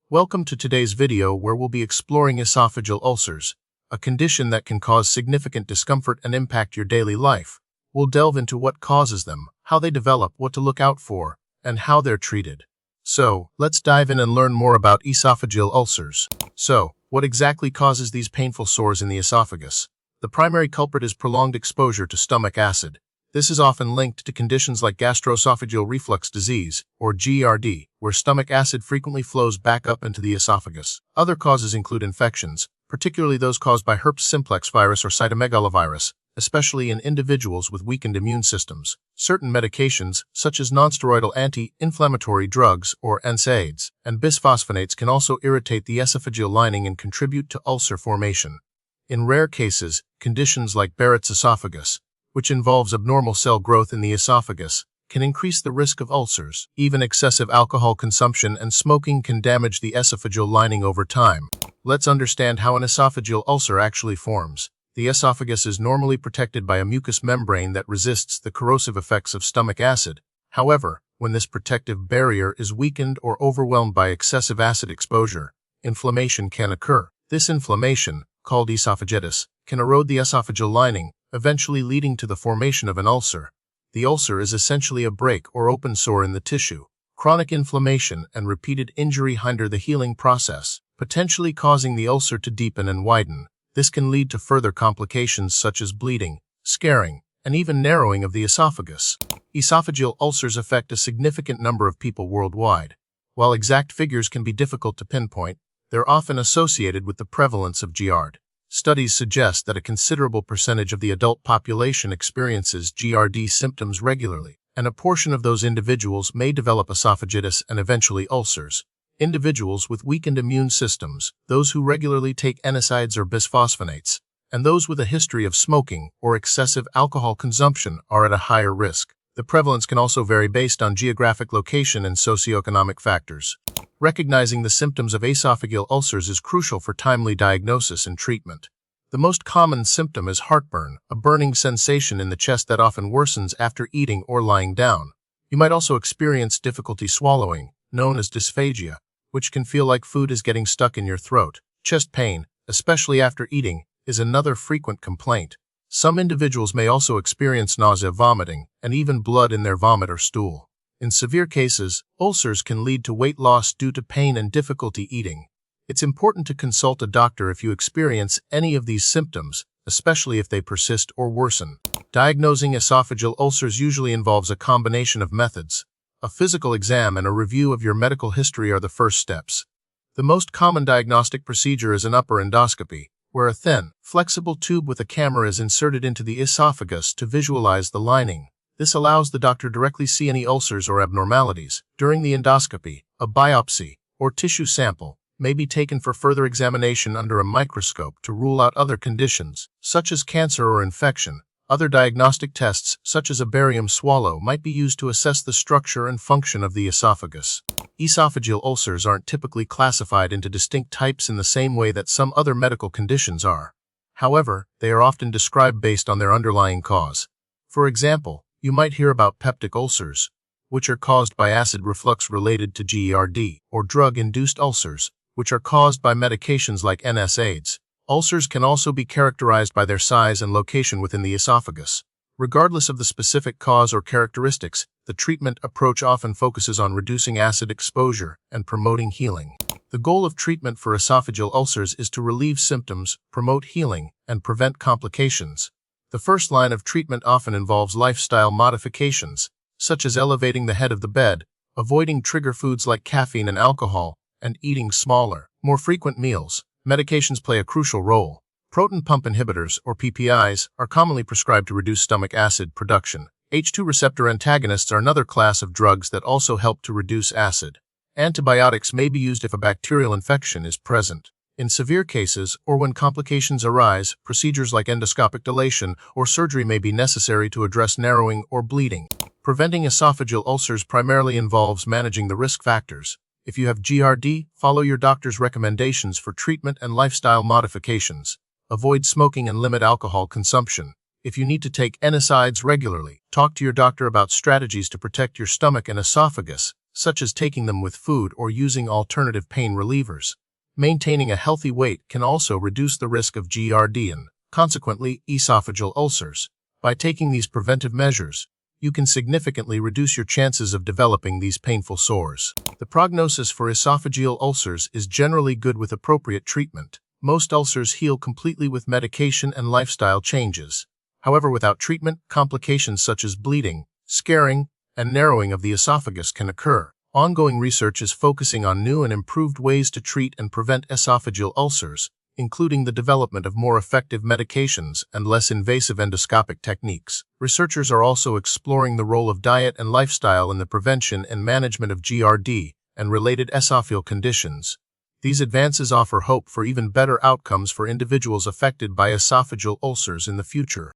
Welcome to today's video where we'll be exploring esophageal ulcers, a condition that can cause significant discomfort and impact your daily life. We'll delve into what causes them, how they develop, what to look out for, and how they're treated. So, let's dive in and learn more about esophageal ulcers. So, what exactly causes these painful sores in the esophagus? The primary culprit is prolonged exposure to stomach acid. This is often linked to conditions like gastroesophageal reflux disease, or GERD, where stomach acid frequently flows back up into the esophagus. Other causes include infections, particularly those caused by herpes simplex virus or cytomegalovirus, especially in individuals with weakened immune systems. Certain medications, such as nonsteroidal anti-inflammatory drugs, or NSAIDs, and bisphosphonates can also irritate the esophageal lining and contribute to ulcer formation. In rare cases, conditions like Barrett's esophagus, which involves abnormal cell growth in the esophagus, can increase the risk of ulcers. Even excessive alcohol consumption and smoking can damage the esophageal lining over time. Let's understand how an esophageal ulcer actually forms. The esophagus is normally protected by a mucous membrane that resists the corrosive effects of stomach acid. However, when this protective barrier is weakened or overwhelmed by excessive acid exposure, inflammation can occur. This inflammation, called esophagitis, can erode the esophageal lining, eventually leading to the formation of an ulcer. The ulcer is essentially a break or open sore in the tissue. Chronic inflammation and repeated injury hinder the healing process, potentially causing the ulcer to deepen and widen. This can lead to further complications such as bleeding, scarring, and even narrowing of the esophagus. Esophageal ulcers affect a significant number of people worldwide. While exact figures can be difficult to pinpoint, they're often associated with the prevalence of GERD. Studies suggest that a considerable percentage of the adult population experiences GERD symptoms regularly, and a portion of those individuals may develop esophagitis and eventually ulcers. Individuals with weakened immune systems, those who regularly take NSAIDs or bisphosphonates, and those with a history of smoking or excessive alcohol consumption are at a higher risk. The prevalence can also vary based on geographic location and socioeconomic factors. Recognizing the symptoms of esophageal ulcers is crucial for timely diagnosis and treatment. The most common symptom is heartburn, a burning sensation in the chest that often worsens after eating or lying down. You might also experience difficulty swallowing, known as dysphagia, which can feel like food is getting stuck in your throat. Chest pain, especially after eating, is another frequent complaint. Some individuals may also experience nausea, vomiting, and even blood in their vomit or stool. In severe cases, ulcers can lead to weight loss due to pain and difficulty eating. It's important to consult a doctor if you experience any of these symptoms, especially if they persist or worsen. Diagnosing esophageal ulcers usually involves a combination of methods. A physical exam and a review of your medical history are the first steps. The most common diagnostic procedure is an upper endoscopy, where a thin, flexible tube with a camera is inserted into the esophagus to visualize the lining. This allows the doctor to directly see any ulcers or abnormalities. During the endoscopy, a biopsy, or tissue sample, may be taken for further examination under a microscope to rule out other conditions, such as cancer or infection. Other diagnostic tests, such as a barium swallow, might be used to assess the structure and function of the esophagus. Esophageal ulcers aren't typically classified into distinct types in the same way that some other medical conditions are. However, they are often described based on their underlying cause. For example, you might hear about peptic ulcers, which are caused by acid reflux related to GERD, or drug-induced ulcers, which are caused by medications like NSAIDs. Ulcers can also be characterized by their size and location within the esophagus. Regardless of the specific cause or characteristics, the treatment approach often focuses on reducing acid exposure and promoting healing. The goal of treatment for esophageal ulcers is to relieve symptoms, promote healing, and prevent complications. The first line of treatment often involves lifestyle modifications, such as elevating the head of the bed, avoiding trigger foods like caffeine and alcohol, and eating smaller, more frequent meals. Medications play a crucial role. Proton pump inhibitors, or PPIs, are commonly prescribed to reduce stomach acid production. H2 receptor antagonists are another class of drugs that also help to reduce acid. Antibiotics may be used if a bacterial infection is present. In severe cases, or when complications arise, procedures like endoscopic dilation or surgery may be necessary to address narrowing or bleeding. Preventing esophageal ulcers primarily involves managing the risk factors. If you have GERD, follow your doctor's recommendations for treatment and lifestyle modifications. Avoid smoking and limit alcohol consumption. If you need to take NSAIDs regularly, talk to your doctor about strategies to protect your stomach and esophagus. such as taking them with food or using alternative pain relievers. Maintaining a healthy weight can also reduce the risk of GERD and, consequently, esophageal ulcers. By taking these preventive measures, you can significantly reduce your chances of developing these painful sores. The prognosis for esophageal ulcers is generally good with appropriate treatment. Most ulcers heal completely with medication and lifestyle changes. However, without treatment, complications such as bleeding, scarring, and narrowing of the esophagus can occur. Ongoing research is focusing on new and improved ways to treat and prevent esophageal ulcers, including the development of more effective medications and less invasive endoscopic techniques. Researchers are also exploring the role of diet and lifestyle in the prevention and management of GERD and related esophageal conditions. These advances offer hope for even better outcomes for individuals affected by esophageal ulcers in the future.